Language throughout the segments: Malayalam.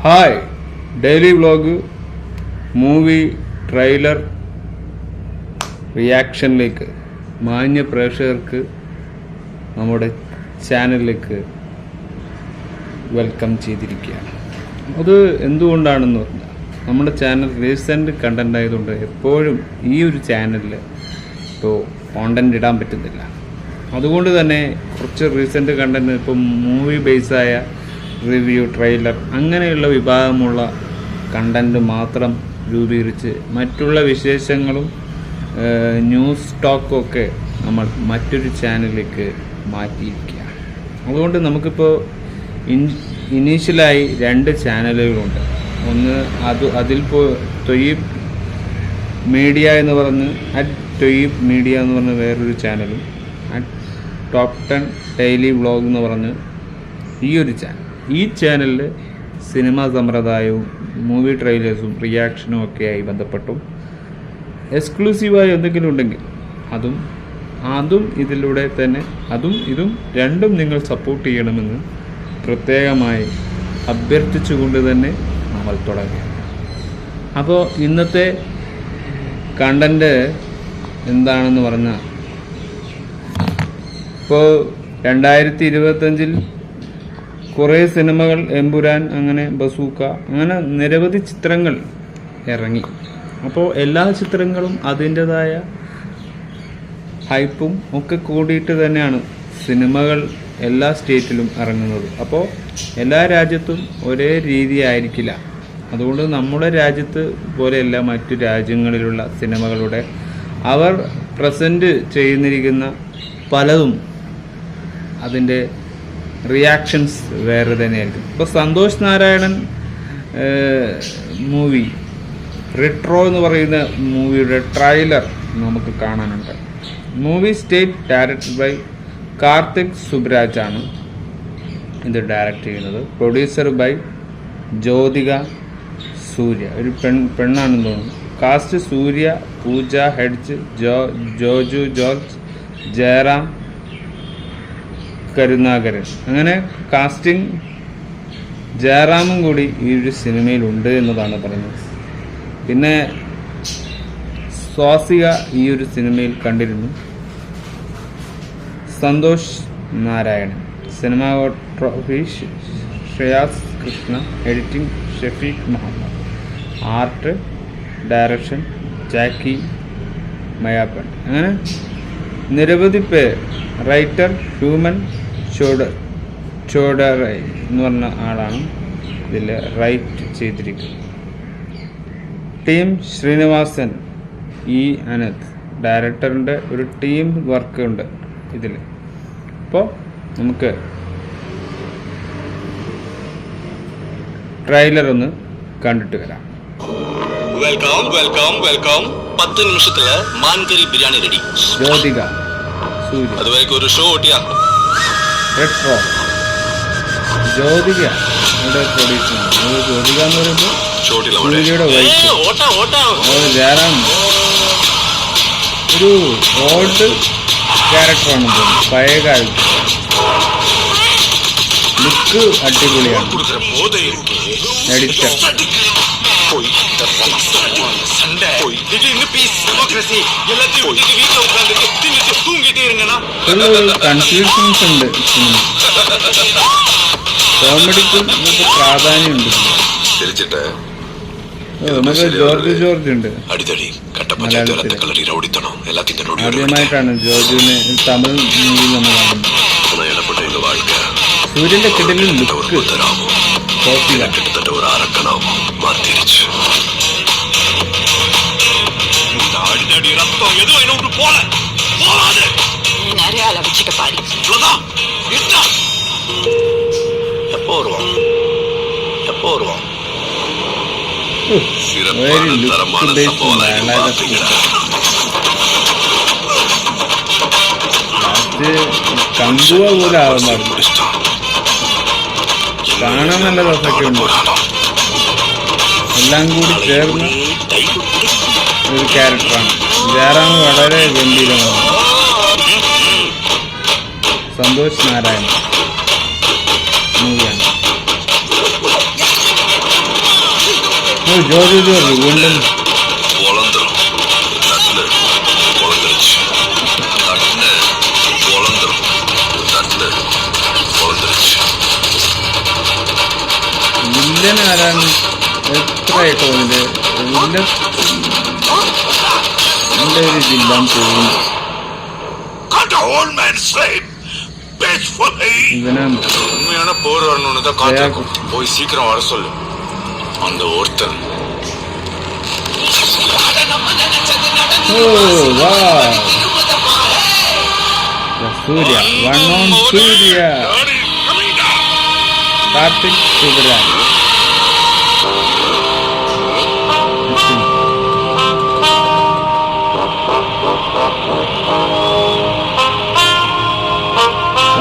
Hi, daily vlog movie trailer റിയാക്ഷനിലേക്ക് മാന്യ പ്രേക്ഷകർക്ക് നമ്മുടെ ചാനലിലേക്ക് വെൽക്കം ചെയ്തിരിക്കുകയാണ്. അത് എന്തുകൊണ്ടാണെന്ന് പറഞ്ഞാൽ നമ്മുടെ ചാനൽ റീസെൻ്റ് കണ്ടൻ്റ് ആയതുകൊണ്ട് എപ്പോഴും ഈ ഒരു ചാനലിൽ ഇപ്പോൾ കോണ്ടൻ്റ് ഇടാൻ പറ്റുന്നില്ല. അതുകൊണ്ട് തന്നെ കുറച്ച് റീസെൻ്റ് കണ്ടന്റ് ഇപ്പം മൂവി ബേസായ റിവ്യൂ, ട്രെയിലർ അങ്ങനെയുള്ള വിഭാഗമുള്ള കണ്ടന്റ് മാത്രം രൂപീകരിച്ച് മറ്റുള്ള വിശേഷങ്ങളും ന്യൂസ് ടോക്കും ഒക്കെ നമ്മൾ മറ്റൊരു ചാനലിലേക്ക് മാറ്റിയിരിക്കുകയാണ്. അതുകൊണ്ട് നമുക്കിപ്പോൾ ഇനീഷ്യലായി 2 ചാനലുകളുണ്ട്. ഒന്ന് അതിൽ തൊയ്യബ് മീഡിയ എന്ന് പറഞ്ഞ് തൊയ്യബ് മീഡിയ എന്ന് പറഞ്ഞ വേറൊരു ചാനലും ടോപ്പ് 10 ഡെയിലി വ്ളോഗ് എന്ന് പറഞ്ഞ് ഈ ഒരു ചാനൽ. ഈ ചാനലിൽ സിനിമാ സമ്പ്രദായവും മൂവി ട്രെയിലേഴ്സും റിയാക്ഷനും ഒക്കെയായി ബന്ധപ്പെട്ടും എക്സ്ക്ലൂസീവായി എന്തെങ്കിലും ഉണ്ടെങ്കിൽ അതും ഇതിലൂടെ തന്നെ ഇതും രണ്ടും നിങ്ങൾ സപ്പോർട്ട് ചെയ്യണമെന്ന് പ്രത്യേകമായി അഭ്യർത്ഥിച്ചുകൊണ്ട് തന്നെ നമ്മൾ തുടങ്ങി. അപ്പോൾ ഇന്നത്തെ കണ്ടന്റ് എന്താണെന്ന് പറഞ്ഞാൽ, ഇപ്പോൾ 2025 കുറേ സിനിമകൾ, എമ്പുരാൻ, അങ്ങനെ ബസൂക്ക, അങ്ങനെ നിരവധി ചിത്രങ്ങൾ ഇറങ്ങി. അപ്പോൾ എല്ലാ ചിത്രങ്ങളും അതിൻ്റെതായ ഹൈപ്പും ഒക്കെ കൂടിയിട്ട് തന്നെയാണ് സിനിമകൾ എല്ലാ സ്റ്റേറ്റിലും ഇറങ്ങുന്നത്. അപ്പോൾ എല്ലാ രാജ്യത്തും ഒരേ രീതി ആയിരിക്കില്ല. അതുകൊണ്ട് നമ്മുടെ രാജ്യത്ത് പോലെയല്ല മറ്റു രാജ്യങ്ങളിലുള്ള സിനിമകളുടെ അവർ പ്രസൻറ്റ് ചെയ്യുന്നിരിക്കുന്ന പലതും അതിൻ്റെ റിയാക്ഷൻസ് വേറെ തന്നെയായിരിക്കും. ഇപ്പോൾ സന്തോഷ് നാരായണൻ മൂവി റിട്രോ എന്ന് പറയുന്ന മൂവിയുടെ ട്രെയിലർ നമുക്ക് കാണാനുണ്ട്. Movie state directed by Karthik Subbaraj ആണ് ഇത് ഡയറക്റ്റ് ചെയ്യുന്നത്. പ്രൊഡ്യൂസർ ബൈ ജ്യോതിക സൂര്യ, ഒരു പെണ്ണാണെന്ന് തോന്നുന്നു. കാസ്റ്റ് സൂര്യ, പൂജ ഹെഡ്ജ്, ജോജു ജോർജ്, ജയറാം കരുണാകരൻ. അങ്ങനെ കാസ്റ്റിംഗ് ജയറാമും കൂടി ഈ ഒരു സിനിമയിലുണ്ട് എന്നതാണ് പറയുന്നത്. പിന്നെ സ്വാസിക ഈ ഒരു സിനിമയിൽ കണ്ടിരുന്നു. Santhosh Narayanan, cinematography Shreyas Krishna, editing Shafeeq Muhammad, art direction Jacki Mayappan. അങ്ങനെ നിരവധി പേർ. റൈറ്റർ ഹ്യൂമൻ ചോഡറൈ എന്ന് പറഞ്ഞ ആളാണ് ഇതിൽ റൈറ്റ് ചെയ്തിരിക്കുന്നത്. ടീം ശ്രീനിവാസൻ, അനന്ത് ഡയറക്ടറിൻ്റെ ഒരു ടീം വർക്ക് ഉണ്ട് ഇതിൽ. അപ്പോൾ നമുക്ക് ട്രെയിലർ ഒന്ന് കണ്ടിട്ട് വരാം. വെൽക്കം 10 നിമിഷത്തില് മാൻകറി ബിരിയാണി റെഡി. ജ്യോതിക സൂര്യ, അതുവരെ ഒരു ഷോ ഓട്ടിയാ. റെട്രോ ജ്യോതിക പ്രൊഡ്യൂസറാണ്. ജ്യോതിക എന്ന് പറയുമ്പോൾ സൂര്യയുടെ വൈഫ്. ജയറാം ഒരു ഓൾഡ് ക്യാരക്ടറാണ് തോന്നുന്നു, പഴയ കാലത്ത്. ലുക്ക് അടിപൊളിയാണ്. എഡിറ്റർ കൺഫ്യൂഷൻസ് ഉണ്ട്. കോമഡിക്കും പ്രാധാന്യമുണ്ട്. നമുക്ക് ജോർജ് ഉണ്ട് മലയാളത്തിൽ. ആദ്യമായിട്ടാണ് ജോർജിനെ തമിഴ് മൂവിയിൽ നമ്മൾ കാണുന്നത്. സൂര്യന്റെ കിടലിൽ ലുക്ക് വെരി ലുക്ക് ബേസ്ഡ് കമ്പുവ പോലെ ആവുന്നു. കാണാൻ നല്ല രസമൊക്കെ ഉണ്ട്. എല്ലാം കൂടി ചേർന്ന ഒരു ക്യാരക്ടറാണ്. ജയറാം വളരെ ഗംഭീരമാണ്. സന്തോഷ് നാരായണൻ മൂവിയാണ്. ജോർജ് വീണ്ടും പൊളന്തരം തട്ടില് പൊളന്തരിച്ച് തട്ടില് പൊളന്തരം തട്ടില് പൊളന്തരിച്ച്. വില്ലൻ ആരാണ്? എത്ര കേട്ടോ ഇതില് വില്ലൻ എൻ്റെ ഒരു ജില്ലാൻ പോകുന്നു. ഇവനെ உண்மையான போர் வரணும்னு தான் காத்திருக்கும். போய் சீக்கிரம் வர சொல்லு அந்த ஒருத்தன். Suriya one on Suriya Karthik Subbaraj.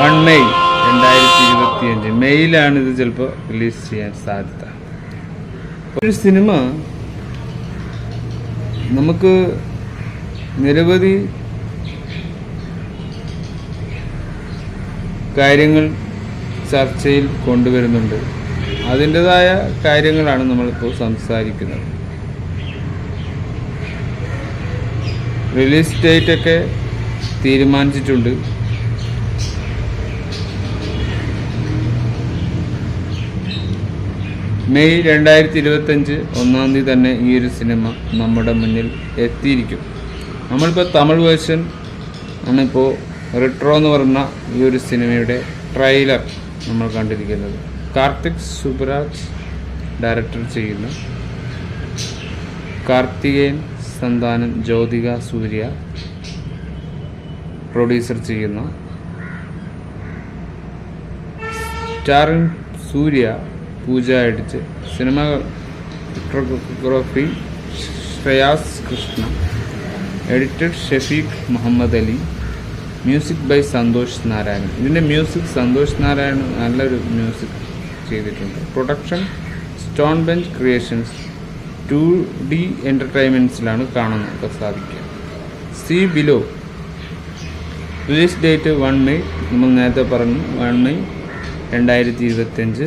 1 May 2025 മെയ്യിലാണ് ഇത് ചിലപ്പോൾ റിലീസ് ചെയ്യാൻ സാധ്യത. ഒരു സിനിമ നമുക്ക് നിരവധി കാര്യങ്ങൾ ചർച്ചയിൽ കൊണ്ടുവരുന്നുണ്ട്. അതിൻ്റെതായ കാര്യങ്ങളാണ് നമ്മളിപ്പോൾ സംസാരിക്കുന്നത്. റിലീസ് ഡേറ്റൊക്കെ തീരുമാനിച്ചിട്ടുണ്ട്. മെയ് 2025 1-ാം തീയതി തന്നെ ഈ ഒരു സിനിമ നമ്മുടെ മുന്നിൽ എത്തിയിരിക്കും. നമ്മളിപ്പോൾ തമിഴ് വേർഷൻ ആണിപ്പോൾ റിട്രോ എന്ന് പറഞ്ഞ ഈ ഒരു സിനിമയുടെ ട്രെയിലർ നമ്മൾ കണ്ടിരിക്കുന്നത്. കാർത്തിക് സുബ്രാജ് ഡയറക്ടർ ചെയ്യുന്ന, കാർത്തികേയൻ സന്താനം ജ്യോതിക സൂര്യ പ്രൊഡ്യൂസർ ചെയ്യുന്ന, starring Suriya, Pooja Hegde, cinematography Shreyas Krishna, edited Shafeeq Muhammad Ali, music by Santhosh Narayanan. ഇതിൻ്റെ മ്യൂസിക് സന്തോഷ് നാരായണൻ നല്ലൊരു മ്യൂസിക് ചെയ്തിട്ടുണ്ട്. പ്രൊഡക്ഷൻ സ്റ്റോൺ ബെഞ്ച് ക്രിയേഷൻസ്, 2D എൻ്റർടൈൻമെൻറ്റ്സിലാണ് കാണാനൊക്കെ സാധിക്കുക. See below. Release date 1 May, നമ്മൾ നേരത്തെ പറഞ്ഞു 1 മെയ് 2025.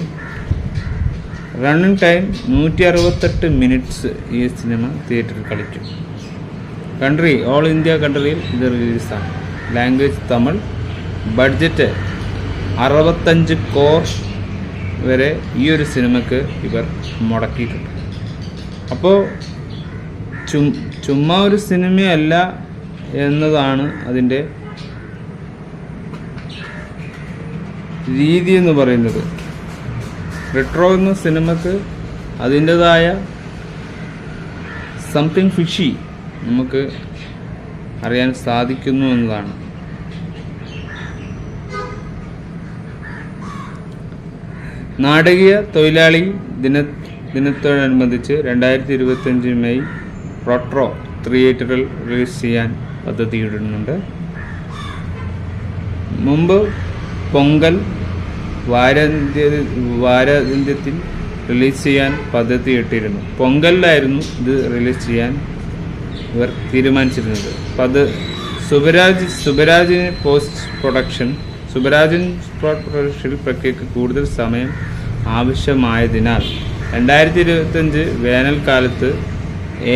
റണ്ണിങ് ടൈം 168 മിനിറ്റ്സ് ഈ സിനിമ തിയേറ്ററിൽ കളിക്കും. കൺട്രി ഓൾ ഇന്ത്യ കൺട്രിയിൽ ഇത് റിലീസാണ്. ലാംഗ്വേജ് തമിഴ്. ബഡ്ജറ്റ് 65 കോർ വരെ ഈ ഒരു സിനിമയ്ക്ക് ഇവർ മുടക്കിയിട്ടുണ്ട്. അപ്പോൾ ചുമ്മാ ഒരു സിനിമയല്ല എന്നതാണ് അതിൻ്റെ രീതി എന്ന് പറയുന്നത്. റിട്രോ എന്ന സിനിമക്ക് അതിൻ്റെതായ സംതിങ് ഫിഷി നമുക്ക് അറിയാൻ സാധിക്കുന്നു എന്നതാണ്. നാടകീയ തൊഴിലാളി ദിനത്തോടനുബന്ധിച്ച് 2025 മെയ് റോട്രോ തിയേറ്ററിൽ റിലീസ് ചെയ്യാൻ പദ്ധതിയിടുന്നുണ്ട്. മുമ്പ് പൊങ്കൽ വാരാന്ത്യത്തിൽ റിലീസ് ചെയ്യാൻ പദ്ധതിയിട്ടിരുന്നു. പൊങ്കലിലായിരുന്നു ഇത് റിലീസ് ചെയ്യാൻ ഇവർ തീരുമാനിച്ചിരുന്നത്. സുബരാജിന് പോസ്റ്റ് പ്രൊഡക്ഷൻ പ്രക്രിയക്ക് കൂടുതൽ സമയം ആവശ്യമായതിനാൽ 2025 വേനൽക്കാലത്ത്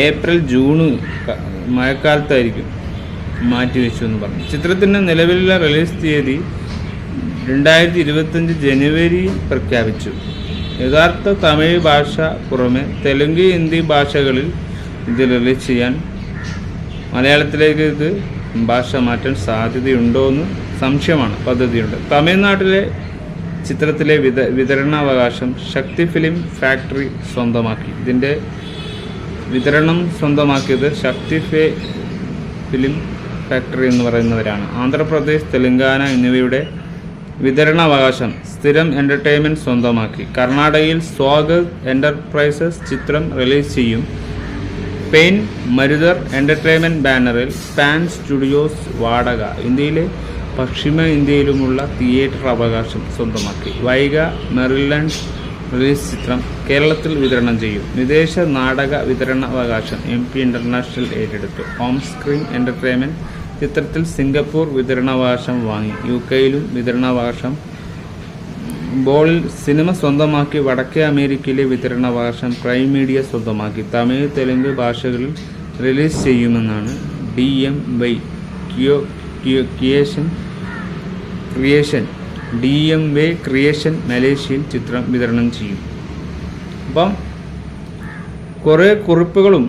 ഏപ്രിൽ ജൂണ് മഴക്കാലത്തായിരിക്കും മാറ്റിവെച്ചു എന്ന് പറഞ്ഞു. ചിത്രത്തിൻ്റെ നിലവിലുള്ള റിലീസ് തീയതി 2025 ജനുവരി പ്രഖ്യാപിച്ചു. യഥാർത്ഥ തമിഴ് ഭാഷ പുറമെ തെലുങ്ക്, ഹിന്ദി ഭാഷകളിൽ ഇത് റിലീസ് ചെയ്യാൻ മലയാളത്തിലേക്ക് ഇത് ഭാഷ മാറ്റാൻ സാധ്യതയുണ്ടോ എന്ന് സംശയമാണ്. പദ്ധതിയുണ്ട്. തമിഴ്നാട്ടിലെ ചിത്രത്തിലെ വിതരണാവകാശം ശക്തി ഫിലിം ഫാക്ടറി സ്വന്തമാക്കി. ഇതിൻ്റെ വിതരണം സ്വന്തമാക്കിയത് ശക്തി ഫിലിം ഫാക്ടറി എന്ന് പറയുന്നവരാണ്. ആന്ധ്രാപ്രദേശ്, തെലങ്കാന എന്നിവയുടെ വിതരണാവകാശം സ്ഥിരം എൻ്റർടൈൻമെൻറ്റ് സ്വന്തമാക്കി. കർണാടകയിൽ സ്വാഗത് എൻ്റർപ്രൈസസ് ചിത്രം റിലീസ് ചെയ്യും. പെയിൻ മരുതർ എൻ്റർടൈൻമെൻറ്റ് ബാനറിൽ പാൻ സ്റ്റുഡിയോസ് വാടക. ഇന്ത്യയിലെ പശ്ചിമ ഇന്ത്യയിലുമുള്ള തിയേറ്റർ അവകാശം സ്വന്തമാക്കി. വൈഗ മെറിലൻഡ് റിലീസ് ചിത്രം കേരളത്തിൽ വിതരണം ചെയ്യും. വിദേശ നാടക വിതരണാവകാശം MP ഇൻ്റർനാഷണൽ ഏറ്റെടുത്തു. ഹോം സ്ക്രീൻ എൻ്റർടൈൻമെൻറ്റ് ചിത്രത്തിൽ സിംഗപ്പൂർ വിതരണാവകാശം വാങ്ങി. UK യിലും വിതരണാവകാശം ബോളിൽ സിനിമ സ്വന്തമാക്കി വടക്കേ അമേരിക്കയിലെ വിതരണാവകാശം പ്രൈം മീഡിയ സ്വന്തമാക്കി. തമിഴ്, തെലുങ്ക് ഭാഷകളിൽ റിലീസ് ചെയ്യുമെന്നാണ് DMY ക്രിയേഷൻ മലേഷ്യയിൽ ചിത്രം വിതരണം ചെയ്യും. അപ്പം കുറേ കുറിപ്പുകളും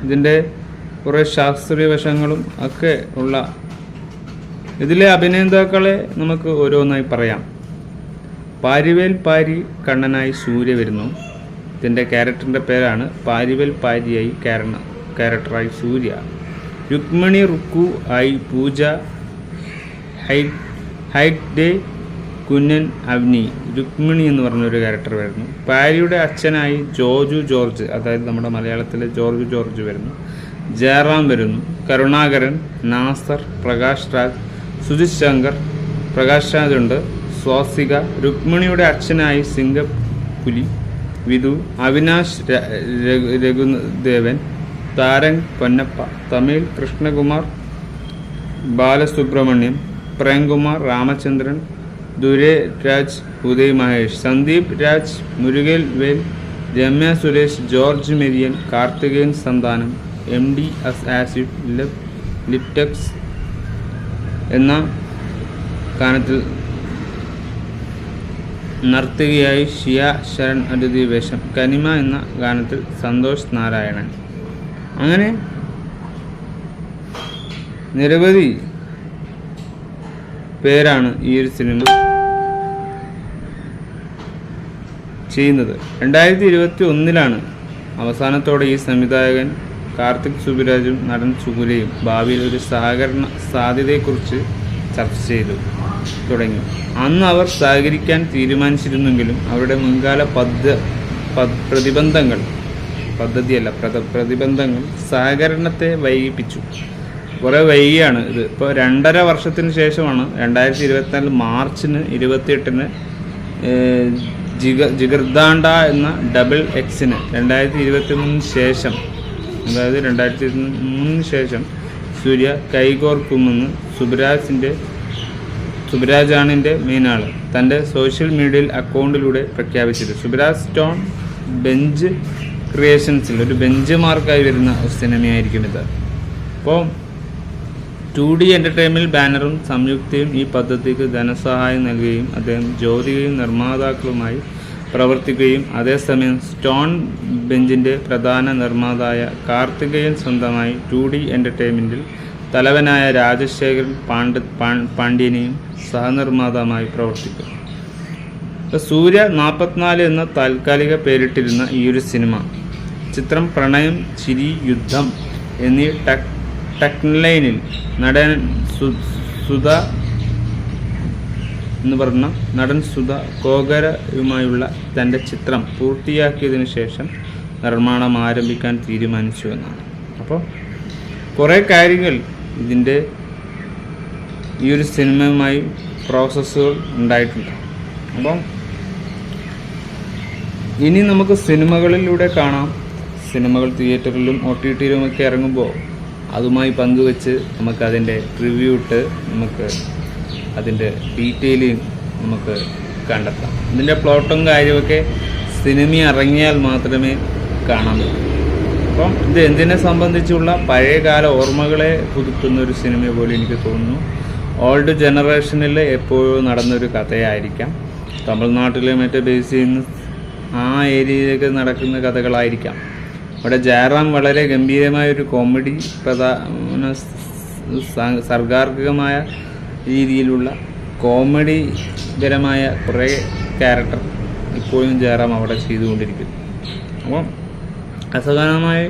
ഇതിൻ്റെ കുറേ ശാസ്ത്രീയ വശങ്ങളും ഒക്കെ ഉള്ള ഇതിലെ അഭിനേതാക്കളെ നമുക്ക് ഓരോന്നായി പറയാം. പാരിവേൽ പാരി കണ്ണനായി സൂര്യ വരുന്നു. ഇതിൻ്റെ ക്യാരക്ടറിൻ്റെ പേരാണ് പാരിവേൽ പാരിയായി ക്യാരക്ടറായി സൂര്യ. രുക്മിണി റുക്കു ആയി പൂജ. ഹൈഡേ കുഞ്ഞൻ അവനി രുക്മിണി എന്ന് പറഞ്ഞൊരു ക്യാരക്ടർ വരുന്നു. പാരിയുടെ അച്ഛനായി ജോർജ്, അതായത് നമ്മുടെ മലയാളത്തിലെ ജോർജ് വരുന്നു. ജയറാം വരുന്നു. കരുണാകരൻ, നാസർ, പ്രകാശ് രാജ്, സുജിത് ശങ്കർ, പ്രകാശ് രാജ് ഉണ്ട്. സ്വാസിക. രുക്മിണിയുടെ അച്ഛനായി സിംഗപ്പുലി വിധു. അവിനാശ് രഘുദേവൻ, താരങ് പൊന്നപ്പ. തമിഴ് കൃഷ്ണകുമാർ, ബാലസുബ്രഹ്മണ്യം, പ്രേംകുമാർ, രാമചന്ദ്രൻ, ദുരേ രാജ്, ഉദയ് മഹേഷ്. സന്ദീപ് രാജ്, മുരുകൽ വേൽ, രമ്യ സുരേഷ്, ജോർജ് മെരിയൻ, കാർത്തികേയൻ സന്താനം, MD ആസിഡ് ലിപ്റ്റക്സ് എന്ന ഗാനത്തിൽ നർത്തകിയായി ഷിയ ശരൺ അതിഥി വേഷം. കനിമ എന്ന ഗാനത്തിൽ സന്തോഷ് നാരായണൻ. അങ്ങനെ നിരവധി പേരാണ് ഈ ഒരു സിനിമ ചെയ്യുന്നത്. 2021 അവസാനത്തോടെ ഈ സംവിധായകൻ കാർത്തിക് സുബിരാജും നടൻ സുകുലയും ഭാവിയിൽ ഒരു സഹകരണ സാധ്യതയെക്കുറിച്ച് ചർച്ച ചെയ്തു തുടങ്ങി. അന്ന് അവർ സഹകരിക്കാൻ തീരുമാനിച്ചിരുന്നെങ്കിലും അവരുടെ മുൻകാല പ്രതിബന്ധങ്ങൾ സഹകരണത്തെ വൈകിപ്പിച്ചു. കുറേ വൈകിയാണ് ഇത്. ഇപ്പോൾ 2.5 വർഷത്തിന് ശേഷമാണ് 2024 മാർച്ച് 28 ജിഗർദാണ്ട എന്ന XX 2023 ശേഷം, അതായത് 2023 ശേഷം സൂര്യ കൈകോർക്കുമെന്ന് സുബിരാജാണിൻ്റെ മെയിനാൾ തൻ്റെ സോഷ്യൽ മീഡിയയിൽ അക്കൗണ്ടിലൂടെ പ്രഖ്യാപിച്ചത്. സുബിരാജ് സ്റ്റോൺ ബെഞ്ച് ക്രിയേഷൻസിൽ ഒരു ബെഞ്ച് മാർക്കായി വരുന്ന ഒരു സിനിമയായിരിക്കും ഇത്. അപ്പോൾ 2D എൻ്റർടൈൻമെൻറ്റ് ബാനറും സംയുക്തയും ഈ പദ്ധതിക്ക് ധനസഹായം നൽകുകയും അദ്ദേഹം ജ്യോതികയും നിർമ്മാതാക്കളുമായി പ്രവർത്തിക്കുകയും അതേസമയം സ്റ്റോൺ ബെഞ്ചിൻ്റെ പ്രധാന നിർമ്മാതായ കാർത്തികേയൻ സ്വന്തമായി 2D എൻ്റർടൈൻമെൻറ്റിൽ തലവനായ രാജശേഖരൻ പാണ്ഡ്യനെയും സഹനിർമ്മാതാവുമായി പ്രവർത്തിക്കും. സൂര്യ 44 എന്ന താൽക്കാലിക പേരിട്ടിരുന്ന ഈ ഒരു ചിത്രം പ്രണയം, ചിരി, യുദ്ധം എന്നീ ടക്ലൈനിൽ നടൻ സുധ കോകരയുമായുള്ള തൻ്റെ ചിത്രം പൂർത്തിയാക്കിയതിനു ശേഷം നിർമ്മാണം ആരംഭിക്കാൻ തീരുമാനിച്ചു എന്നാണ്. അപ്പോൾ കുറേ കാര്യങ്ങൾ ഇതിൻ്റെ ഈ ഒരു സിനിമയുമായി പ്രോസസ്സുകൾ ഉണ്ടായിട്ടുണ്ട്. അപ്പം ഇനി നമുക്ക് സിനിമകളിലൂടെ കാണാം. സിനിമകൾ തിയേറ്ററിലും OTTയിലും ഒക്കെ ഇറങ്ങുമ്പോൾ അതുമായി പങ്കുവെച്ച് നമുക്കതിൻ്റെ റിവ്യൂ ഇട്ട് നമുക്ക് അതിൻ്റെ ഡീറ്റെയിലിംഗ് നമുക്ക് കണ്ടെത്താം. ഇതിൻ്റെ പ്ലോട്ടും കാര്യമൊക്കെ സിനിമ ഇറങ്ങിയാൽ മാത്രമേ കാണാൻ പറ്റൂ. അപ്പം ഇത് എന്തിനെ സംബന്ധിച്ചുള്ള പഴയകാല ഓർമ്മകളെ പുതുക്കുന്ന ഒരു സിനിമ പോലെ എനിക്ക് തോന്നുന്നു. ഓൾഡ് ജനറേഷനിൽ എപ്പോഴും നടന്നൊരു കഥയായിരിക്കാം. തമിഴ്നാട്ടിലെ മറ്റേ ബേസ് ചെയ്യുന്ന ആ ഏരിയയിലേക്ക് നടക്കുന്ന കഥകളായിരിക്കാം. അവിടെ ജയറാം വളരെ ഗംഭീരമായൊരു കോമഡി സർഗാത്മകമായ രീതിയിലുള്ള കോമഡിപരമായ കുറേ ക്യാരക്ടർ ഇപ്പോഴും ജയറാം അവിടെ ചെയ്തുകൊണ്ടിരിക്കുന്നു. അപ്പം അസാധാരണമായി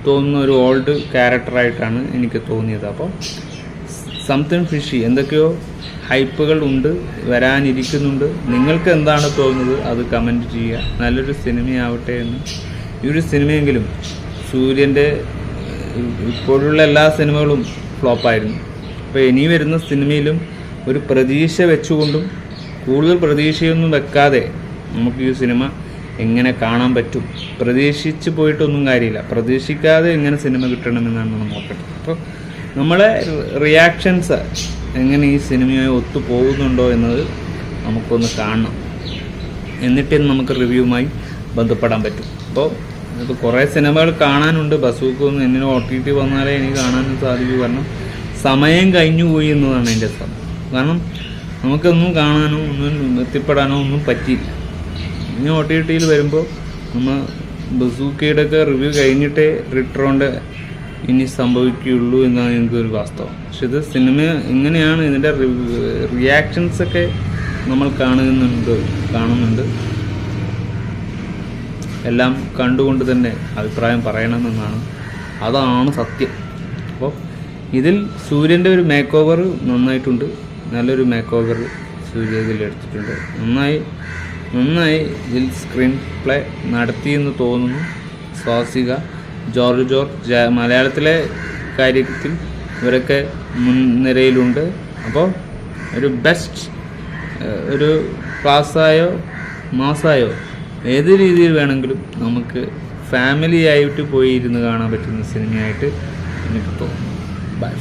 തോന്നുന്ന ഒരു ഓൾഡ് ക്യാരക്ടറായിട്ടാണ് എനിക്ക് തോന്നിയത്. അപ്പോൾ സംതിങ് ഫിഷി, എന്തൊക്കെയോ ഹൈപ്പുകൾ ഉണ്ട്, വരാനിരിക്കുന്നുണ്ട്. നിങ്ങൾക്ക് എന്താണ് തോന്നുന്നത് അത് കമൻറ്റ് ചെയ്യുക. നല്ലൊരു സിനിമയാവട്ടെ എന്ന്. ഈ ഒരു സിനിമയെങ്കിലും സൂര്യൻ്റെ ഇപ്പോഴുള്ള എല്ലാ സിനിമകളും ഫ്ലോപ്പായിരുന്നു. അപ്പോൾ ഇനി വരുന്ന സിനിമയിലും ഒരു പ്രതീക്ഷ വെച്ചുകൊണ്ടും കൂടുതൽ പ്രതീക്ഷയൊന്നും വെക്കാതെ നമുക്ക് ഈ സിനിമ എങ്ങനെ കാണാൻ പറ്റും. പ്രതീക്ഷിച്ച് പോയിട്ടൊന്നും കാര്യമില്ല. പ്രതീക്ഷിക്കാതെ എങ്ങനെ സിനിമ കിട്ടണമെന്നാണ് നമ്മൾ നോക്കേണ്ടത്. അപ്പോൾ നമ്മളെ റിയാക്ഷൻസ് എങ്ങനെ ഈ സിനിമയുമായി ഒത്തുപോകുന്നുണ്ടോ എന്നത് നമുക്കൊന്ന് കാണണം. എന്നിട്ടേ നമുക്ക് റിവ്യൂവുമായി ബന്ധപ്പെടാൻ പറ്റും. അപ്പോൾ ഇപ്പോൾ കുറേ സിനിമകൾ കാണാനുണ്ട്. ബസൂക്കൊന്നും എന്നിന് OTT വന്നാലേ എനിക്ക് കാണാനും സാധിക്കൂ. കാരണം സമയം കഴിഞ്ഞു പോയി എന്നതാണ് എൻ്റെ സമയം. കാരണം നമുക്കൊന്നും കാണാനോ ഒന്നും എത്തിപ്പെടാനോ ഒന്നും പറ്റിയില്ല. ഇനി OTTയിൽ വരുമ്പോൾ നമ്മൾ ബസൂക്കയുടെ ഒക്കെ റിവ്യൂ കഴിഞ്ഞിട്ടേ റിട്രോൻ്റെ ഇനി സംഭവിക്കുകയുള്ളൂ എന്നാണ് എനിക്കൊരു വാസ്തവം. പക്ഷെ ഇത് സിനിമ ഇങ്ങനെയാണ്. ഇതിൻ്റെ റിയാക്ഷൻസൊക്കെ നമ്മൾ കാണുന്നുണ്ട്. എല്ലാം കണ്ടുകൊണ്ട് തന്നെ അഭിപ്രായം പറയണമെന്നാണ്, അതാണ് സത്യം. അപ്പോൾ ഇതിൽ സൂര്യൻ്റെ ഒരു മേക്ക് ഓവർ നന്നായിട്ടുണ്ട്. നല്ലൊരു മേക്ക് ഓവർ സൂര്യ ഇതിൽ എടുത്തിട്ടുണ്ട്. നന്നായി ഇതിൽ സ്ക്രീൻ പ്ലേ നടത്തിയെന്ന് തോന്നുന്നു. സ്വാസിക, ജോർജ് മലയാളത്തിലെ കാര്യത്തിൽ ഇവരൊക്കെ മുൻനിരയിലുണ്ട്. അപ്പോൾ ഒരു ബെസ്റ്റ് ഒരു ക്ലാസ്സായോ മാസായോ ഏത് രീതിയിൽ വേണമെങ്കിലും നമുക്ക് ഫാമിലി ആയിട്ട് പോയി ഇരുന്ന് കാണാൻ പറ്റുന്ന സിനിമയായിട്ട് എനിക്ക് തോന്നുന്നു. ബൈ.